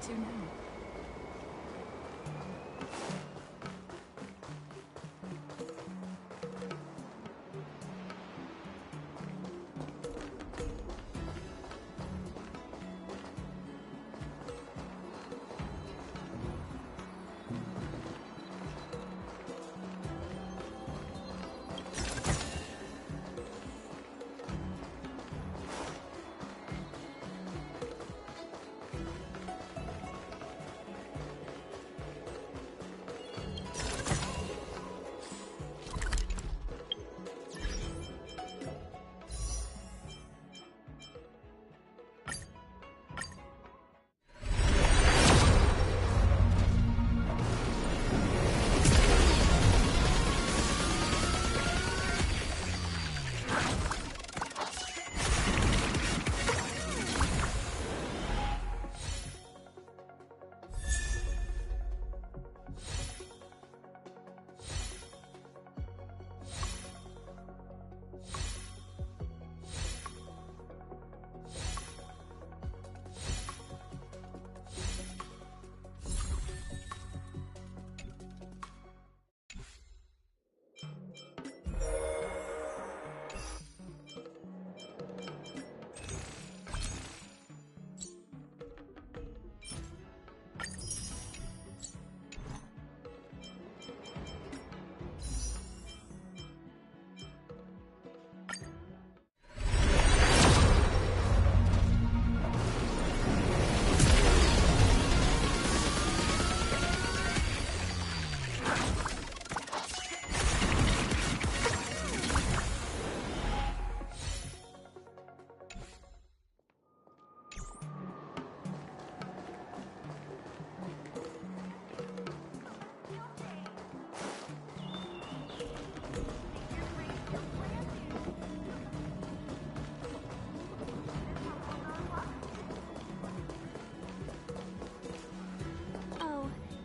to now?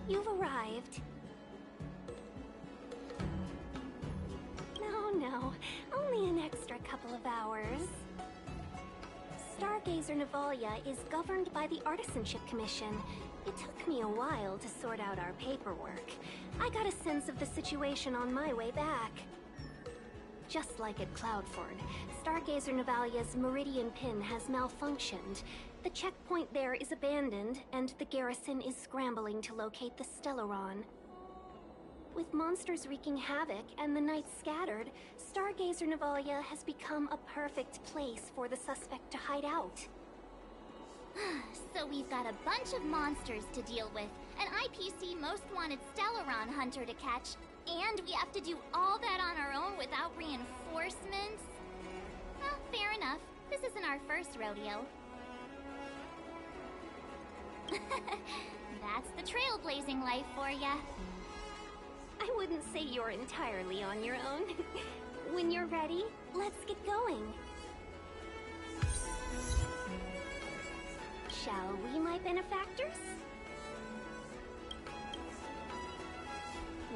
You've arrived. No, only an extra couple of hours. Stargazer Navalia is governed by the Artisanship Commission. It took me a while to sort out our paperwork. I got a sense of the situation on my way back. Just like at Cloudford, Stargazer Navalia's Meridian Pin has malfunctioned. The checkpoint there is abandoned, and the garrison is scrambling to locate the Stellaron. With monsters wreaking havoc and the night scattered, Stargazer Navalia has become a perfect place for the suspect to hide out. So we've got a bunch of monsters to deal with, an IPC most wanted Stellaron hunter to catch, and we have to do all that on our own without reinforcements? Well, fair enough. This isn't our first rodeo. That's the trailblazing life for ya. I wouldn't say you're entirely on your own. When you're ready, let's get going. Shall we, my benefactors?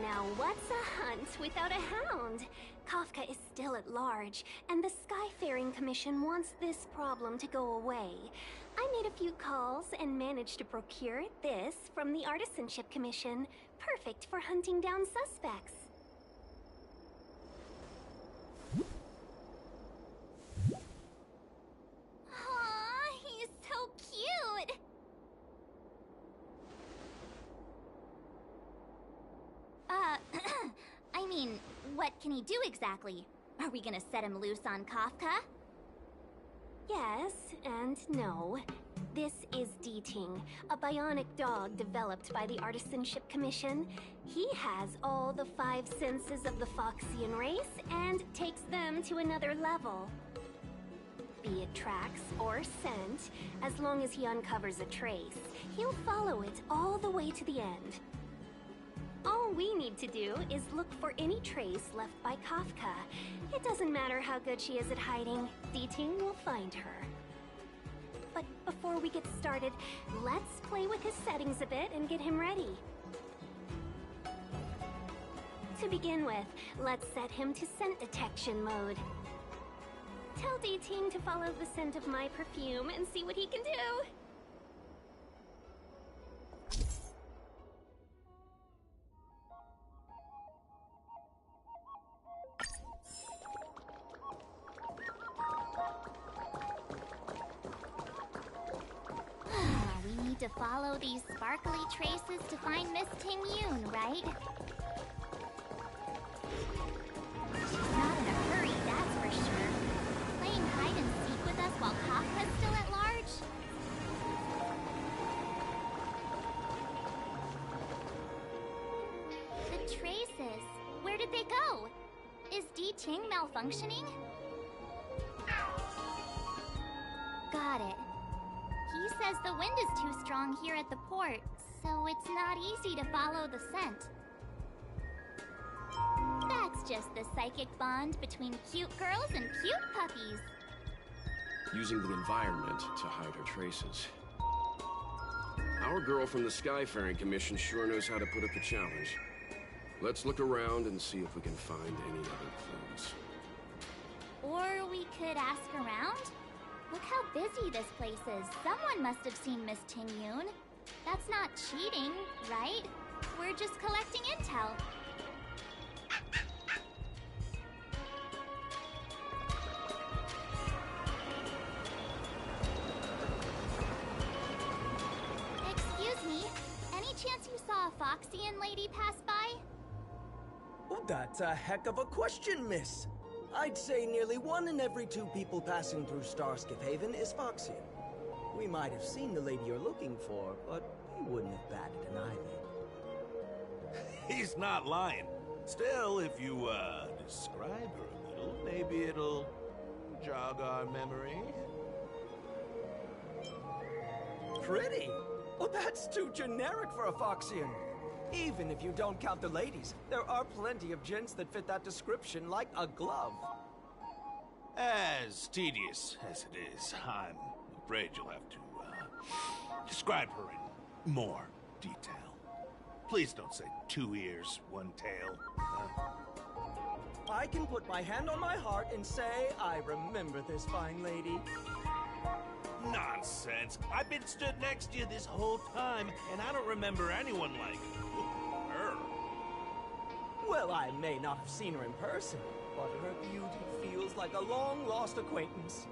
Now what's a hunt without a hound? Kafka is still at large, and the Skyfaring Commission wants this problem to go away. I made a few calls and managed to procure this from the Artisanship Commission. Perfect for hunting down suspects. Aw, he's so cute! I mean, what can he do exactly? Are we gonna set him loose on Kafka? Yes and no. This is Ting, a bionic dog developed by the Artisanship Commission. He has all the 5 senses of the Foxian race and takes them to another level. Be it tracks or scent, as long as he uncovers a trace, he'll follow it all the way to the end. All we need to do is look for any trace left by Kafka. It doesn't matter how good she is at hiding, Ting will find her. But before we get started, let's play with his settings a bit and get him ready. To begin with, let's set him to scent detection mode. Tell Ting to follow the scent of my perfume and see what he can do. follow these sparkly traces to find Miss Ting-Yun, right? She's not in a hurry, that's for sure. Playing hide and seek with us while Kafka's still at large? The traces, where did they go? Is D-Ting malfunctioning? Got it. He says the wind is too strong here at the port, so it's not easy to follow the scent. That's just the psychic bond between cute girls and cute puppies. Using the environment to hide her traces. Our girl from the Skyfaring Commission sure knows how to put up a challenge. Let's look around and see if we can find any other clues. Or we could ask around? Look how busy this place is. Someone must have seen Miss Ting-Yun. That's not cheating, right? We're just collecting intel. Excuse me, any chance you saw a Foxian lady pass by? Oh, that's a heck of a question, miss. I'd say nearly 1 in every 2 people passing through Starskip Haven is Foxian. We might have seen the lady you're looking for, but we wouldn't have batted an eyelid. He's not lying. Still, if you, describe her a little, maybe it'll jog our memory. Pretty? Well, that's too generic for a Foxian. Even if you don't count the ladies, there are plenty of gents that fit that description like a glove. As tedious as it is, I'm afraid you'll have to, describe her in more detail. Please don't say 2 ears, 1 tail. I can put my hand on my heart and say I remember this fine lady. Nonsense! I've been stood next to you this whole time, and I don't remember anyone like her. Well, I may not have seen her in person, but her beauty feels like a long-lost acquaintance.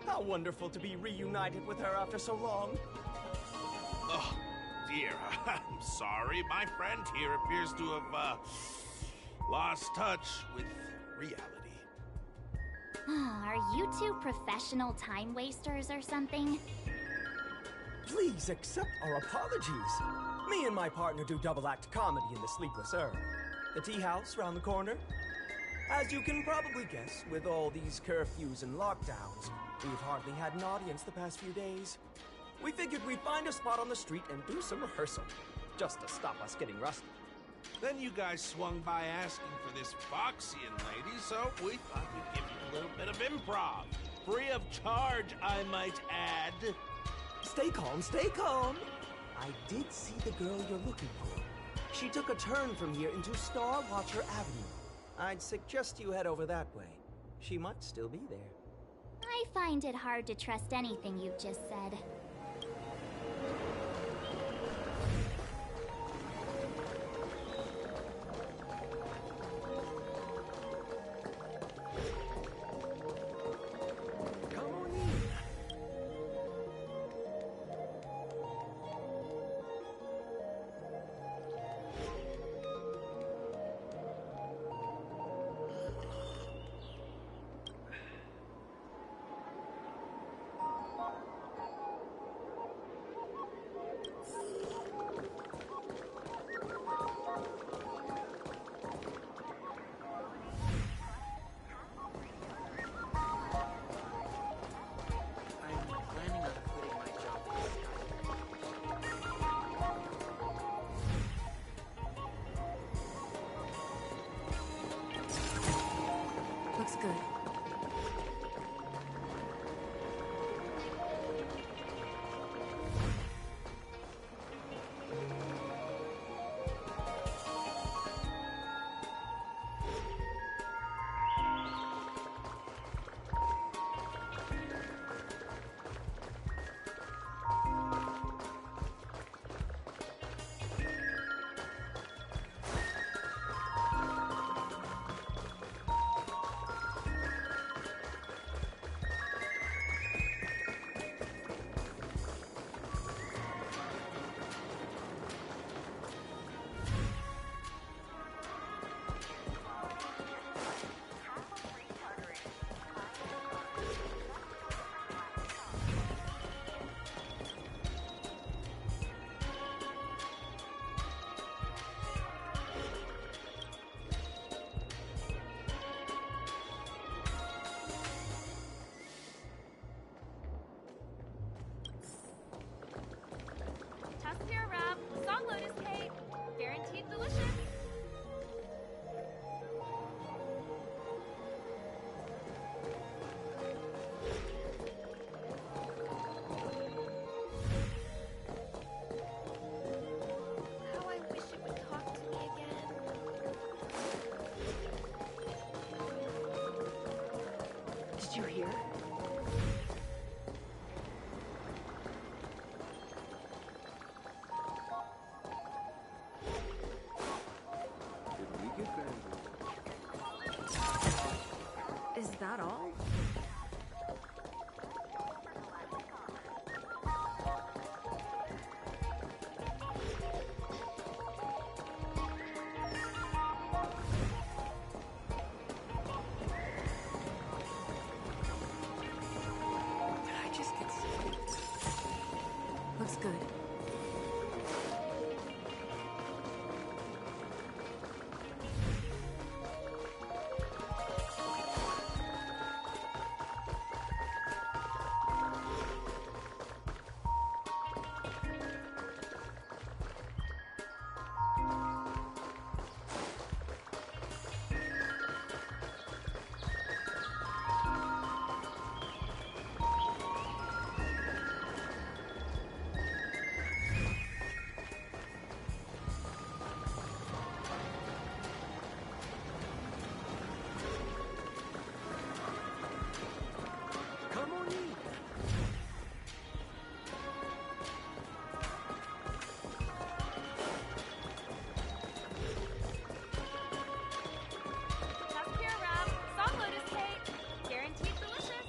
How wonderful to be reunited with her after so long. Oh, dear, I'm sorry. My friend here appears to have, lost touch with reality. Are you 2 professional time wasters or something? Please accept our apologies. Me and my partner do double-act comedy in the Sleepless Earl. The tea house round the corner. As you can probably guess, with all these curfews and lockdowns, we've hardly had an audience the past few days. We figured we'd find a spot on the street and do some rehearsal, just to stop us getting rusty. Then you guys swung by asking for this Foxian lady, so we thought we'd give you a little bit of improv. Free of charge, I might add. Stay calm, stay calm. I did see the girl you're looking for. She took a turn from here into Star Watcher Avenue. I'd suggest you head over that way. She might still be there. I find it hard to trust anything you've just said. you here? Did we get bamboozled? Is that all? Did I just get sick? Looks good. Come on in. Tough pure wrap, soft lotus cake, guaranteed delicious.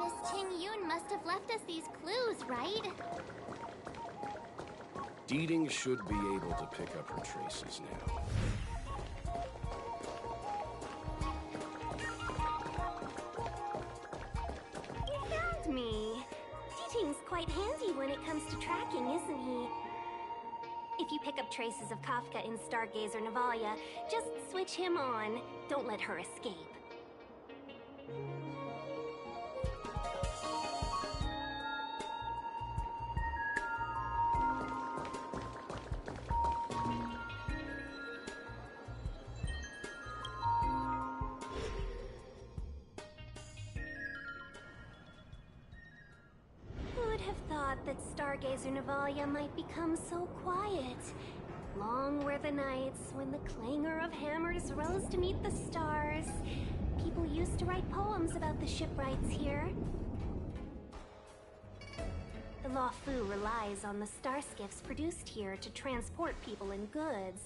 Miss Ting Yun must have left us these clues, right? Deeding should be able to pick up her traces now. You found me. Deeting's quite handy when it comes to tracking, isn't he? If you pick up traces of Kafka in Stargazer Navalia, just switch him on. Don't let her escape. Who would have thought that Stargazer Navalia might become so quiet? Long were the nights when the clangor of hammers rose to meet the stars. People used to write poems about the shipwrights here. The Luofu relies on the star skiffs produced here to transport people and goods.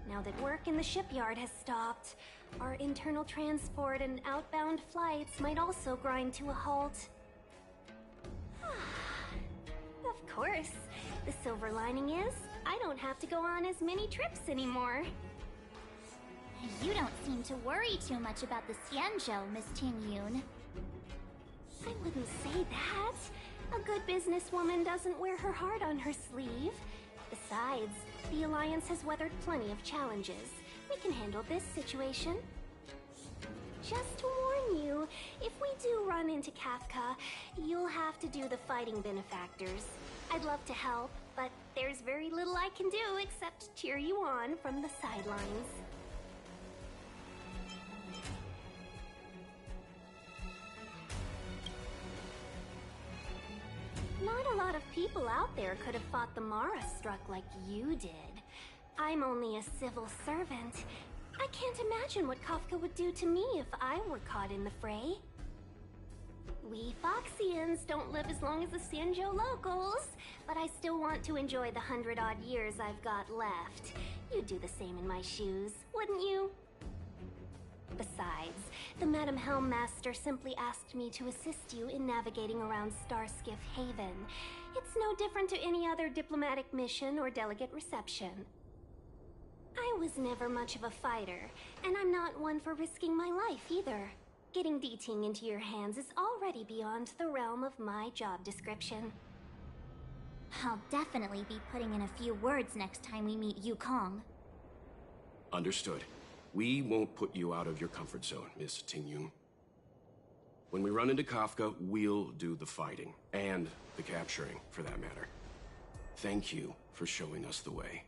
Now that work in the shipyard has stopped, our internal transport and outbound flights might also grind to a halt. Of course. The silver lining is, I don't have to go on as many trips anymore. You don't seem to worry too much about the Xianzhou, Miss Ting Yun. I wouldn't say that. A good businesswoman doesn't wear her heart on her sleeve. Besides, the Alliance has weathered plenty of challenges. We can handle this situation. Just to warn you, if we do run into Kafka, you'll have to do the fighting benefactors. I'd love to help, but there's very little I can do except cheer you on from the sidelines. Not a lot of people out there could have fought the Mara struck like you did. I'm only a civil servant. I can't imagine what Kafka would do to me if I were caught in the fray. We Foxians don't live as long as the Xianzhou locals, but I still want to enjoy the 100-odd years I've got left. You'd do the same in my shoes, wouldn't you? Besides, the Madam Helmmaster simply asked me to assist you in navigating around Starskiff Haven. It's no different to any other diplomatic mission or delegate reception. I was never much of a fighter, and I'm not one for risking my life either. getting Deeting into your hands is already beyond the realm of my job description. I'll definitely be putting in a few words next time we meet Yukong. Understood. We won't put you out of your comfort zone, Miss Tingyun. When we run into Kafka, we'll do the fighting. And the capturing, for that matter. Thank you for showing us the way.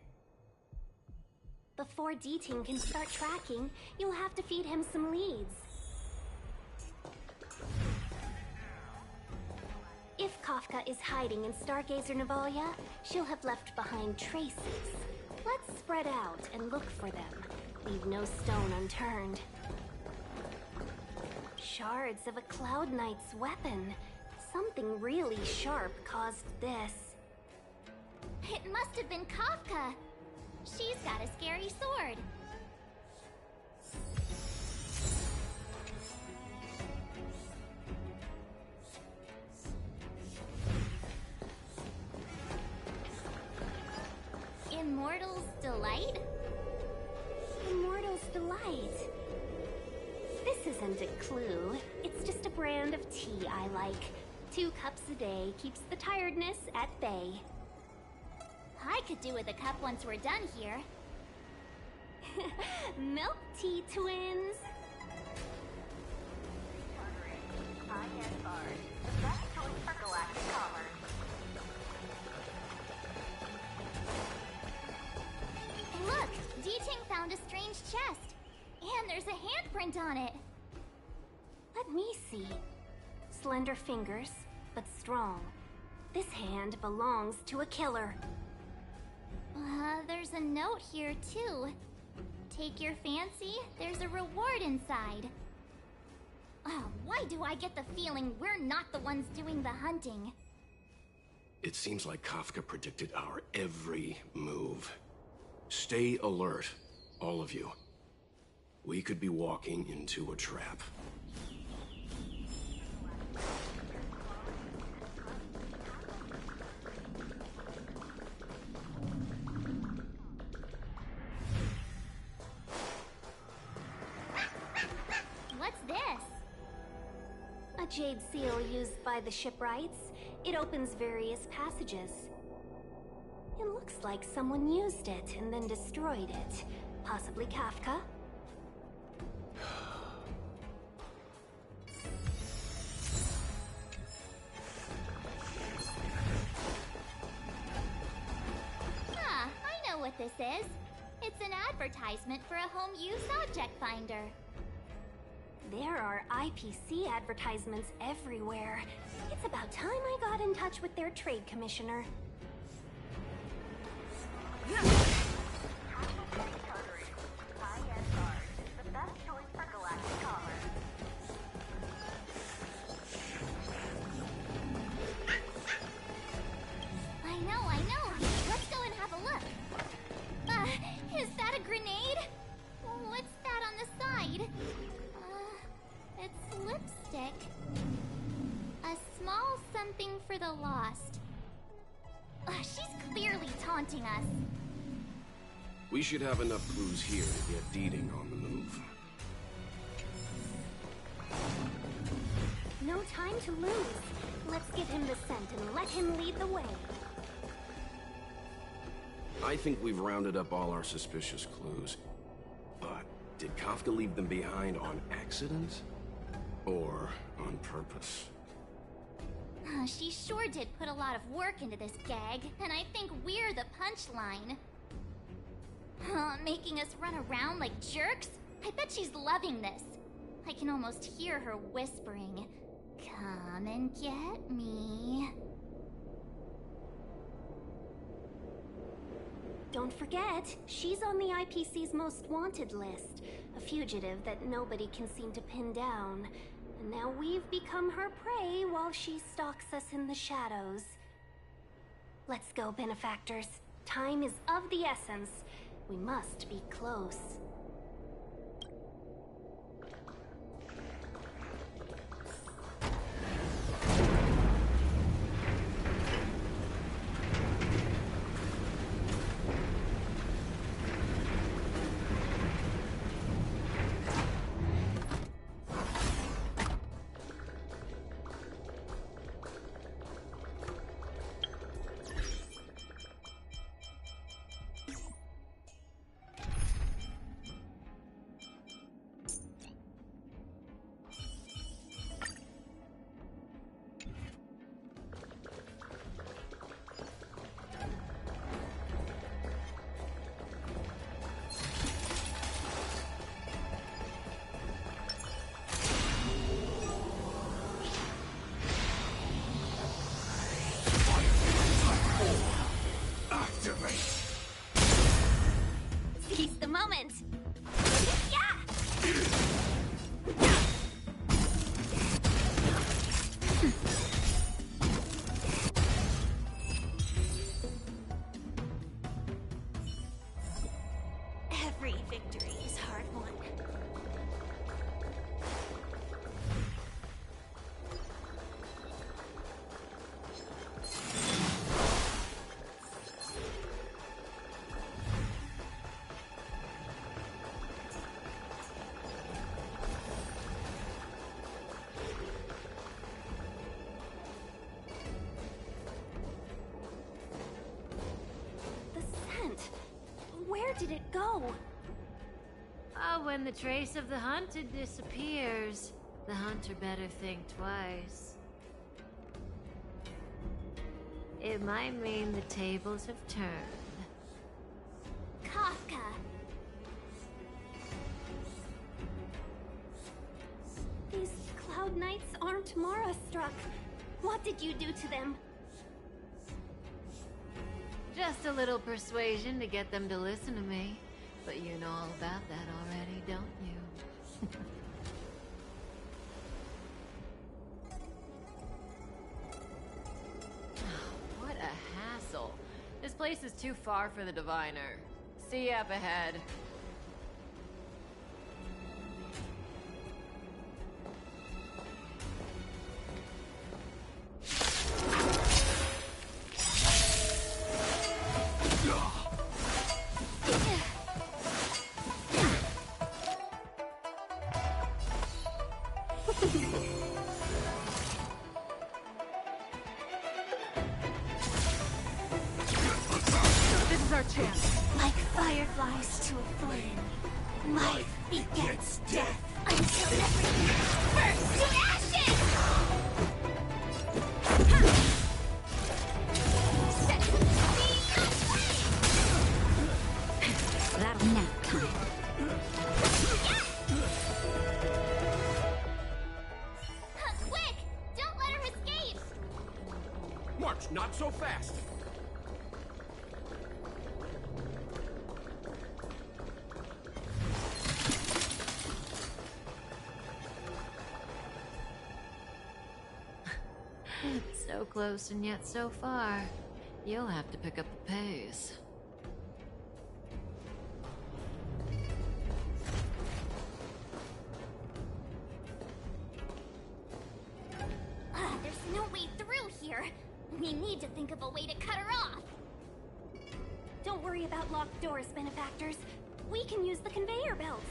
Before Deeting can start tracking, you'll have to feed him some leads. If Kafka is hiding in Stargazer Navalia, she'll have left behind traces. Let's spread out and look for them. Leave no stone unturned. Shards of a Cloud Knight's weapon. Something really sharp caused this. It must have been Kafka. She's got a scary sword. Immortal's Delight? Immortal's Delight. This isn't a clue. It's just a brand of tea I like. 2 cups a day keeps the tiredness at bay. I could do with a cup once we're done here. Milk tea twins. Look! Deeting found a strange chest. And there's a handprint on it. Let me see. Slender fingers, but strong. This hand belongs to a killer. There's a note here, too. Take your fancy, there's a reward inside. Why do I get the feeling we're not the ones doing the hunting? It seems like Kafka predicted our every move. Stay alert, all of you. We could be walking into a trap. What's this? A jade seal used by the shipwrights. It opens various passages. It looks like someone used it and then destroyed it. Possibly Kafka? I know what this is. It's an advertisement for a home use object finder. There are IPC advertisements everywhere. It's about time I got in touch with their trade commissioner. I know. Let's go and have a look. Is that a grenade? What's that on the side? It's lipstick. A small something for the lost. She's clearly taunting us. We should have enough clues here to get Deeting on the move. No time to lose. Let's give him the scent and let him lead the way. I think we've rounded up all our suspicious clues. But did Kafka leave them behind on accident? Or on purpose? She sure did put a lot of work into this gag, and I think we're the punchline. Making us run around like jerks? I bet she's loving this. I can almost hear her whispering, "Come and get me." Don't forget, she's on the IPC's most wanted list. A fugitive that nobody can seem to pin down. And now we've become her prey while she stalks us in the shadows. Let's go, benefactors. Time is of the essence. We must be close. moment. Yeah! Every victory is hard won. The scent. Where did it go? When the trace of the hunted disappears, the hunter better think twice. It might mean the tables have turned. Kafka. These Cloud Knights aren't Mara struck. What did you do to them? Just a little persuasion to get them to listen to me. But you know all about that already, don't you? What a hassle. This place is too far for the diviner. See you up ahead. This is our chance. Like fireflies to a flame, life begets death until everything burns to ashes! Set me aflame! That'll nap time. Quick! Don't let her escape! March, not so fast! So close and yet so far. You'll have to pick up the pace. There's no way through here. We need to think of a way to cut her off. Don't worry about locked doors, benefactors. We can use the conveyor belts.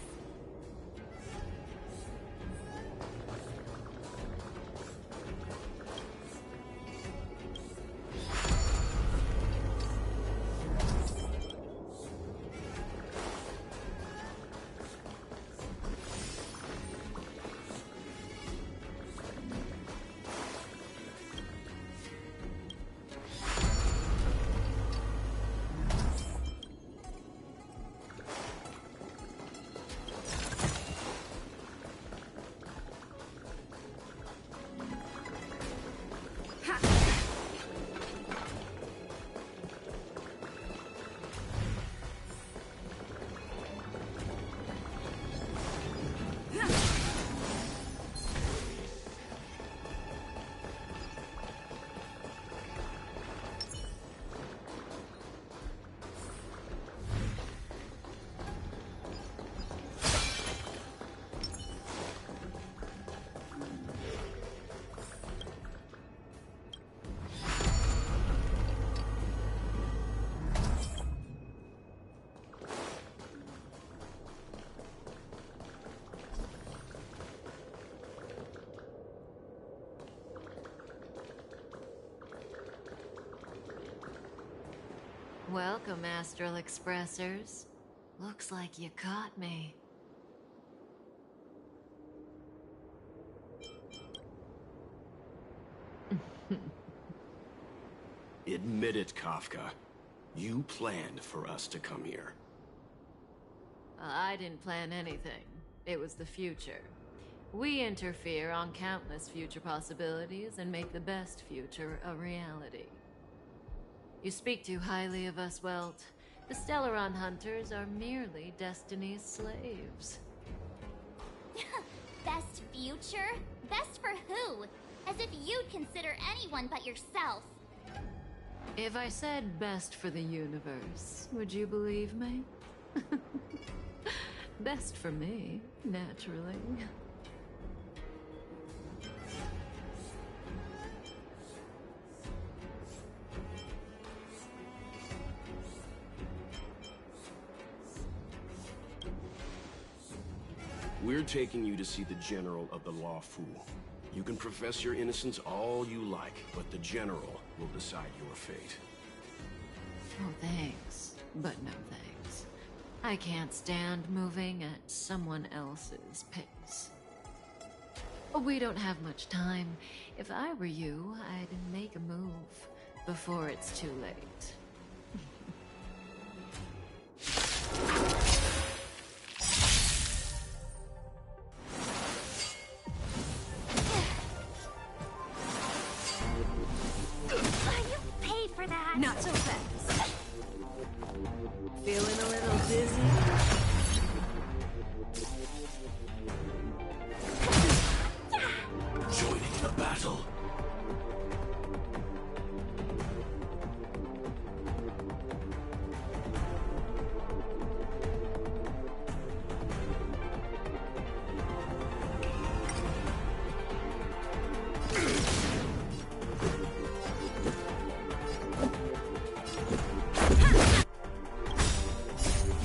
Welcome, Astral Expressors. Looks like you caught me. Admit it, Kafka. You planned for us to come here. I didn't plan anything. It was the future. We interfere on countless future possibilities and make the best future a reality. You speak too highly of us, Welt. The Stellaron hunters are merely Destiny's slaves. Best future? Best for who? As if you'd consider anyone but yourself. If I said best for the universe, would you believe me? Best for me, naturally. We're taking you to see the General of the Luofu. You can profess your innocence all you like, but the General will decide your fate. Oh, thanks. But no thanks. I can't stand moving at someone else's pace. We don't have much time. If I were you, I'd make a move before it's too late. Not so fast. Feeling a little dizzy? Joining the battle.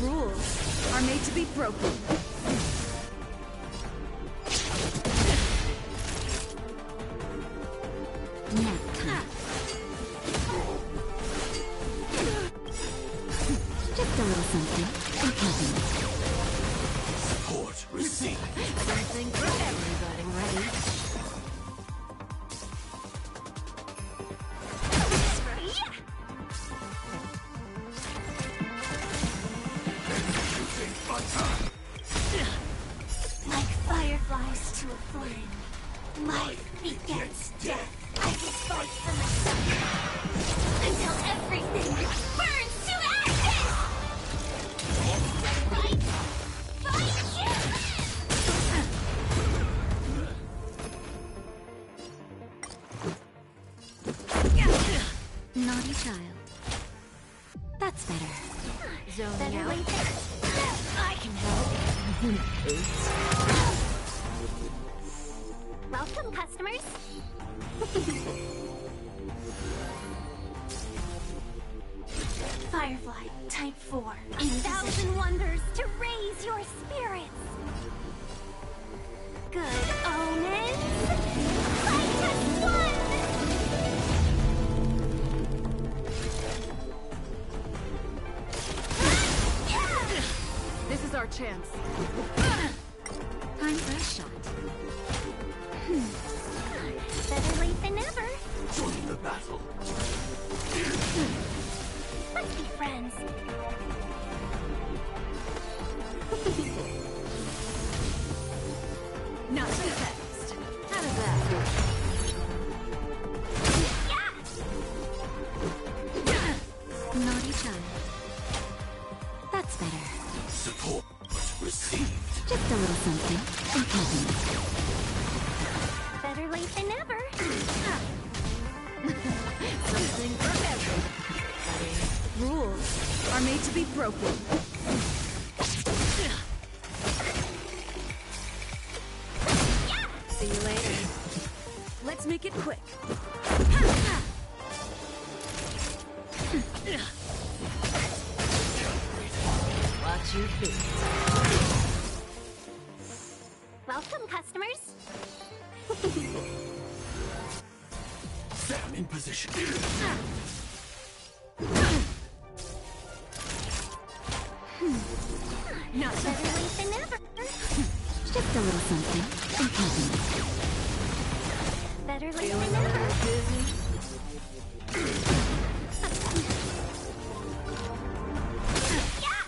Rules are made to be broken. Nap time. Just a little something. Okay. Support received. Something for everybody. Ready? Like fireflies to a flame, life begets death. I will fight for myself until everything burns to ashes! Fight! Naughty child. That's better. Zoning Better out. late than I can help. welcome, customers. Firefly, Type 4. A thousand wonders to raise your spirits. Good omens. Fight as one! This is our chance. Time for a shot. Better late than never. Joining the battle. Let's be friends. Not too fast. How does that feel? Naughty child. That's better. Support received. Just a little something. Okay. Better late than never. Something for everybody. Rules are made to be broken. See you later. Let's make it quick. Watch your feet. Welcome, customers. Sam in position. Not so Better late than never. Just a little something. Okay. Better late Feeling than a never. little dizzy?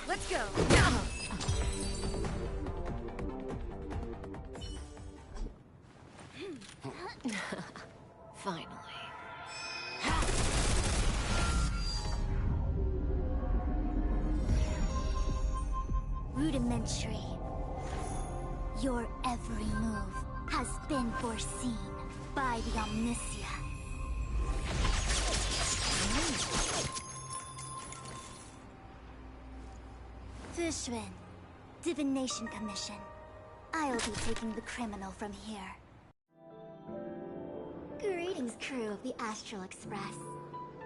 Let's go. Finally. rudimentary. Your every move has been foreseen by the Omniscia. Fushun, Divination Commission. I'll be taking the criminal from here. Greetings, crew of the Astral Express.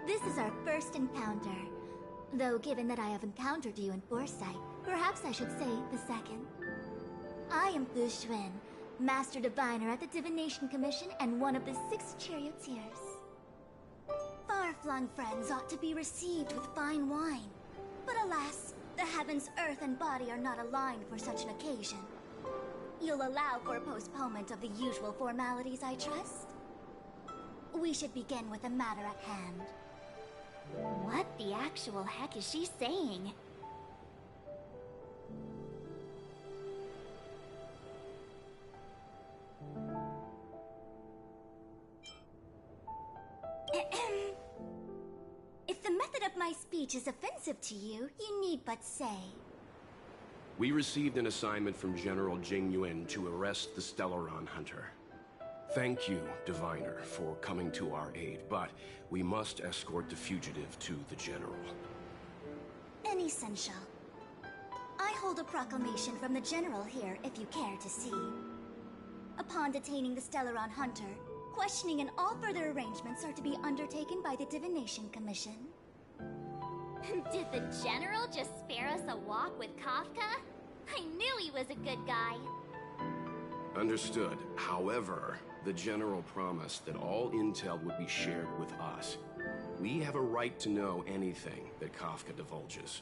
This is our first encounter. Though given that I have encountered you in foresight, perhaps I should say the second. I am Fushun, Master Diviner at the Divination Commission and one of the 6 charioteers. Far-flung friends ought to be received with fine wine. But alas, the heavens, earth, and body are not aligned for such an occasion. You'll allow for a postponement of the usual formalities, I trust? We should begin with the matter at hand. What the actual heck is she saying? If the method of my speech is offensive to you, you need but say. We received an assignment from General Jing Yuan to arrest the Stellaron hunter. Thank you, Diviner, for coming to our aid, but we must escort the fugitive to the General. Essential. I hold a proclamation from the General here, if you care to see. Upon detaining the Stellaron hunter, questioning and all further arrangements are to be undertaken by the Divination Commission. Did the General just spare us a walk with Kafka? I knew he was a good guy. Understood. However, the General promised that all intel would be shared with us. We have a right to know anything that Kafka divulges.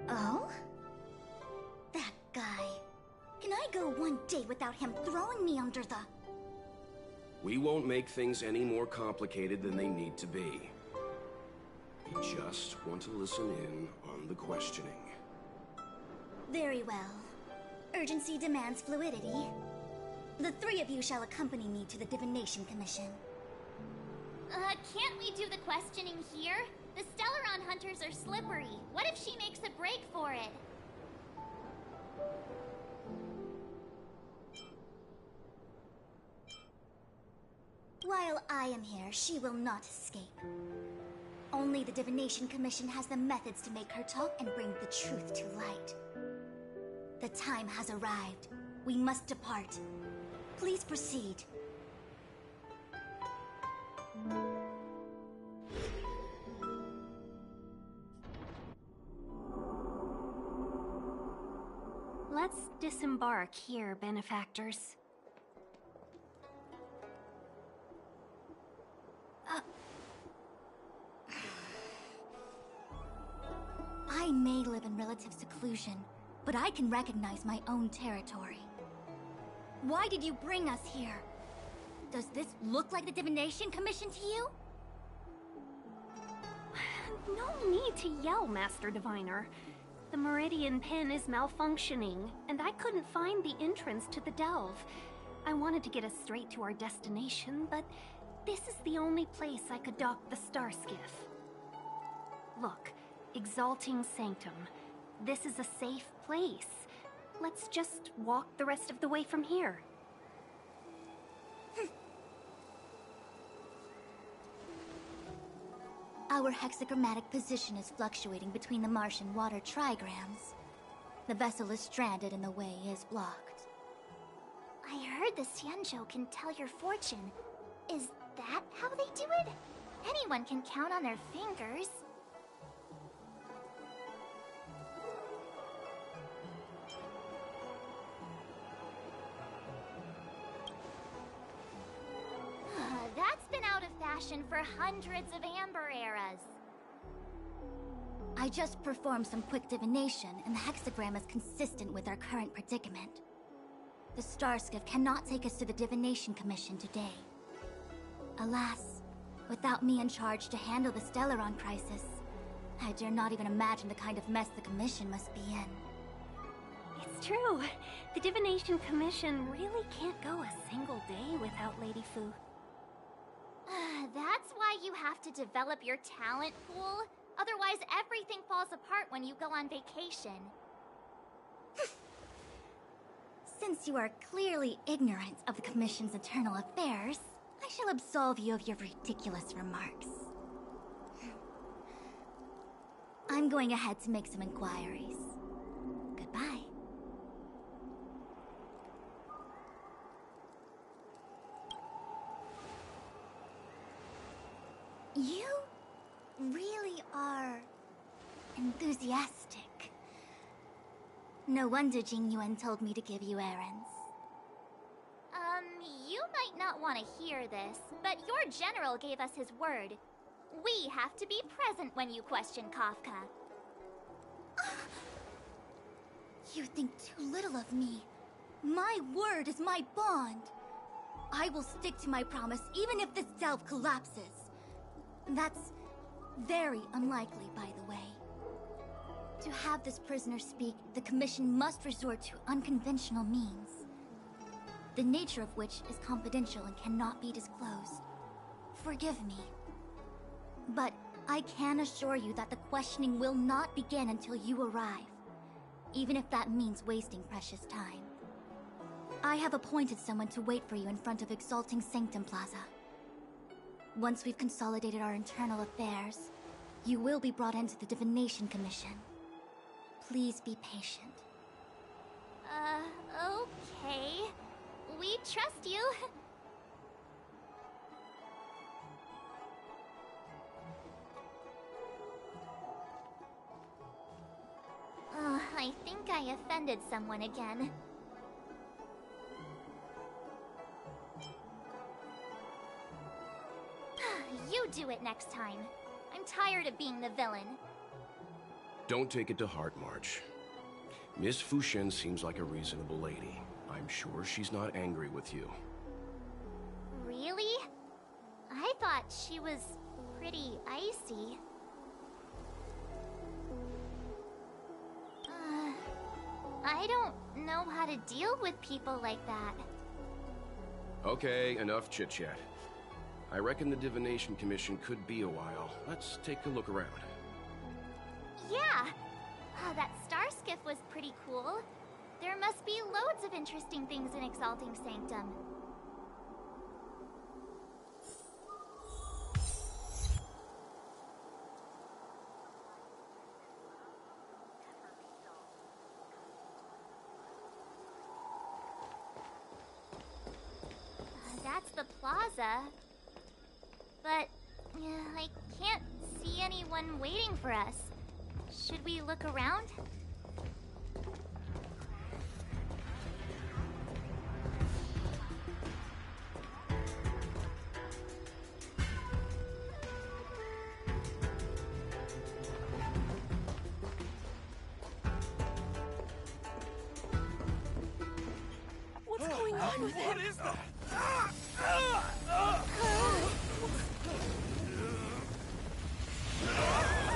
Oh? That guy. Can I go one day without him throwing me under the... We won't make things any more complicated than they need to be. We just want to listen in on the questioning. Very well. Urgency demands fluidity. The 3 of you shall accompany me to the Divination Commission. Can't we do the questioning here? The Stellaron hunters are slippery. What if she makes a break for it? While I am here, she will not escape. Only the Divination Commission has the methods to make her talk and bring the truth to light. The time has arrived. We must depart. Please proceed. Let's disembark here, benefactors. I may live in relative seclusion, but I can recognize my own territory. Why did you bring us here? Does this look like the Divination Commission to you? No need to yell, Master Diviner. The Meridian Pin is malfunctioning, and I couldn't find the entrance to the delve. I wanted to get us straight to our destination, but this is the only place I could dock the star skiff. Look, Exalting Sanctum. This is a safe place. Let's just walk the rest of the way from here. Our hexagrammatic position is fluctuating between the Martian water trigrams. The vessel is stranded and the way is blocked. I heard the Xianzhou can tell your fortune. Is that how they do it? Anyone can count on their fingers. That's been out of fashion for hundreds of Amber eras. I just performed some quick divination, and the hexagram is consistent with our current predicament. The Starskiff cannot take us to the Divination Commission today. Alas, without me in charge to handle the Stellaron crisis, I dare not even imagine the kind of mess the Commission must be in. It's true. The Divination Commission really can't go a single day without Lady Fu. That's why you have to develop your talent pool. Otherwise, everything falls apart when you go on vacation. Since you are clearly ignorant of the Commission's internal affairs, I shall absolve you of your ridiculous remarks. I'm going ahead to make some inquiries. Goodbye. You really are enthusiastic. No wonder Jing Yuan told me to give you errands. You might not want to hear this, but your general gave us his word. We have to be present when you question Kafka. You think too little of me. My word is my bond. I will stick to my promise even if this delve collapses. That's very unlikely, by the way. To have this prisoner speak, the Commission must resort to unconventional means, the nature of which is confidential and cannot be disclosed. Forgive me. But I can assure you that the questioning will not begin until you arrive, even if that means wasting precious time. I have appointed someone to wait for you in front of Exalting Sanctum Plaza. Once we've consolidated our internal affairs, you will be brought into the Divination Commission. Please be patient. Okay. We trust you. I think I offended someone again. You do it next time. I'm tired of being the villain. Don't take it to heart, March. Miss Fushen seems like a reasonable lady. I'm sure she's not angry with you. Really? I thought she was pretty icy. I don't know how to deal with people like that. Okay, enough chit-chat. I reckon the Divination Commission could be a while. Let's take a look around. Yeah! That star skiff was pretty cool. There must be loads of interesting things in Exalting Sanctum. That's the plaza. But I can't see anyone waiting for us. Should we look around? What's going on with him? What is that?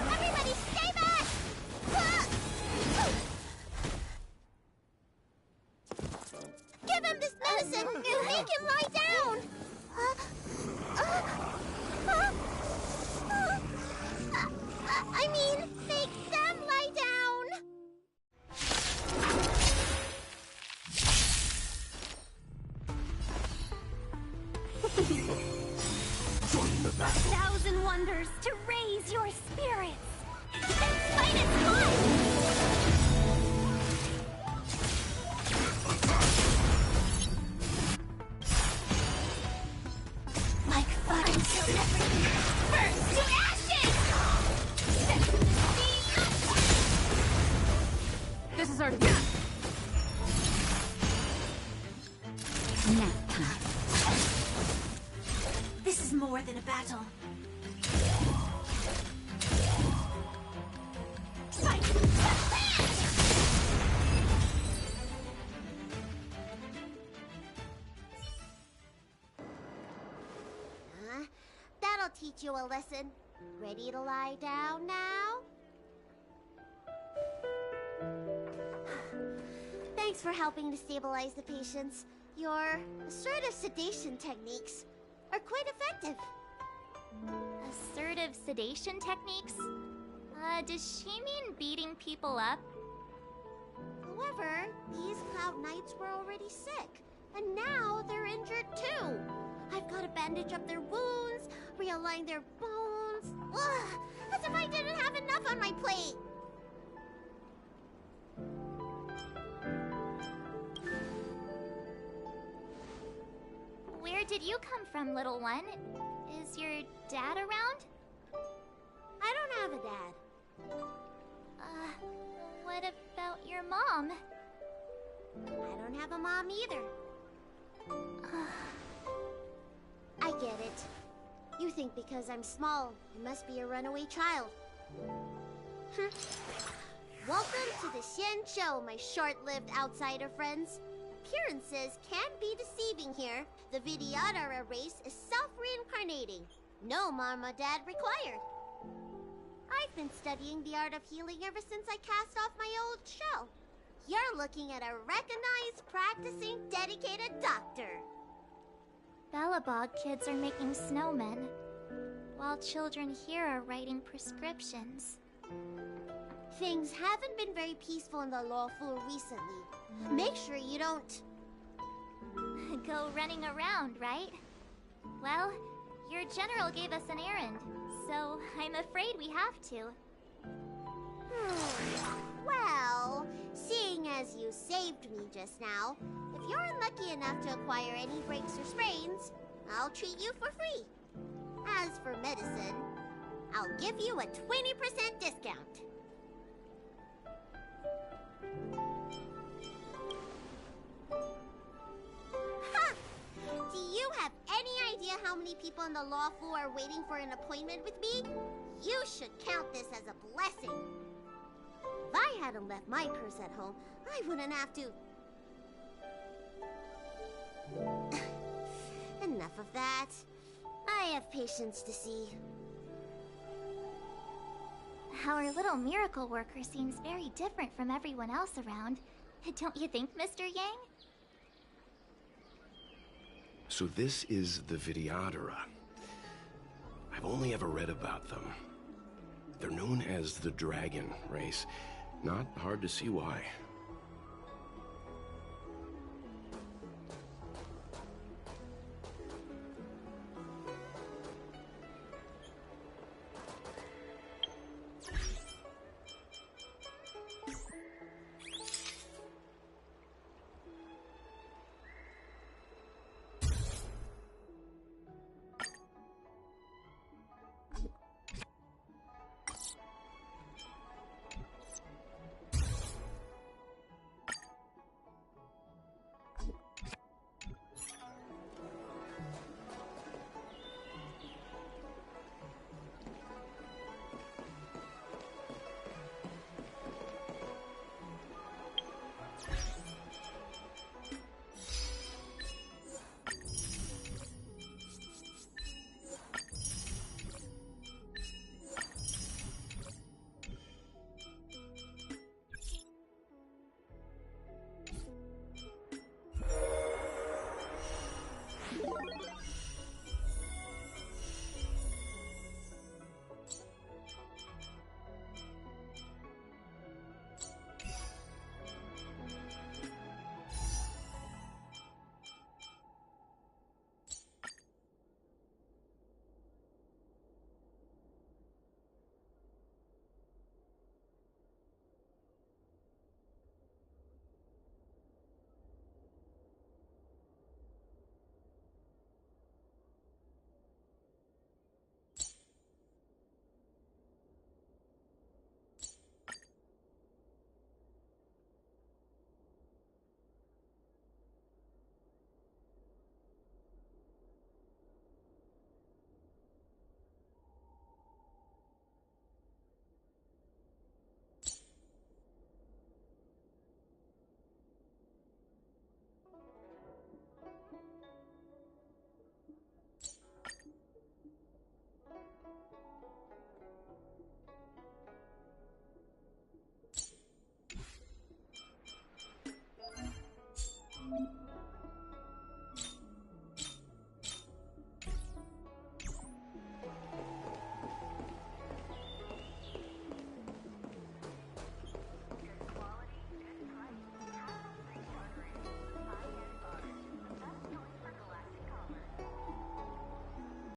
Everybody stay back! Give him this medicine! Make him lie down! I mean, make them lie down! A thousand wonders to raise your spirits! Fight its blood! Like fire until everything burns to ashes! This is our nap time. This is more than a battle. That'll teach you a lesson. Ready to lie down now? Thanks for helping to stabilize the patients. Your assertive sedation techniques are quite effective. Assertive sedation techniques? Does she mean beating people up? However, these Cloud Knights were already sick, and now they're injured too. I've got to bandage up their wounds, realign their bones. Ugh, as if I didn't have enough on my plate. Where did you come from, little one? Is your dad around? I don't have a dad. What about your mom? I don't have a mom either. I get it. You think because I'm small, I must be a runaway child. Welcome to the Xianzhou, my short-lived outsider friends. Appearances can be deceiving here. The Vidyadhara race is self-reincarnating. No mom or dad required. I've been studying the art of healing ever since I cast off my old shell. You're looking at a recognized, practicing, dedicated doctor. Bellabog kids are making snowmen, while children here are writing prescriptions. Things haven't been very peaceful in the Luofu recently. Make sure you don't... Go running around, right? Well, your general gave us an errand, so I'm afraid we have to. Well, seeing as you saved me just now, if you're unlucky enough to acquire any breaks or sprains, I'll treat you for free. As for medicine, I'll give you a 20% discount. Ha! Do you have any idea how many people in the Luofu are waiting for an appointment with me? You should count this as a blessing. If I hadn't left my purse at home, I wouldn't have to... Enough of that. I have patience to see. Our little miracle worker seems very different from everyone else around. Don't you think, Mr. Yang? So this is the Vidyadhara. I've only ever read about them. They're known as the Dragon race. Not hard to see why.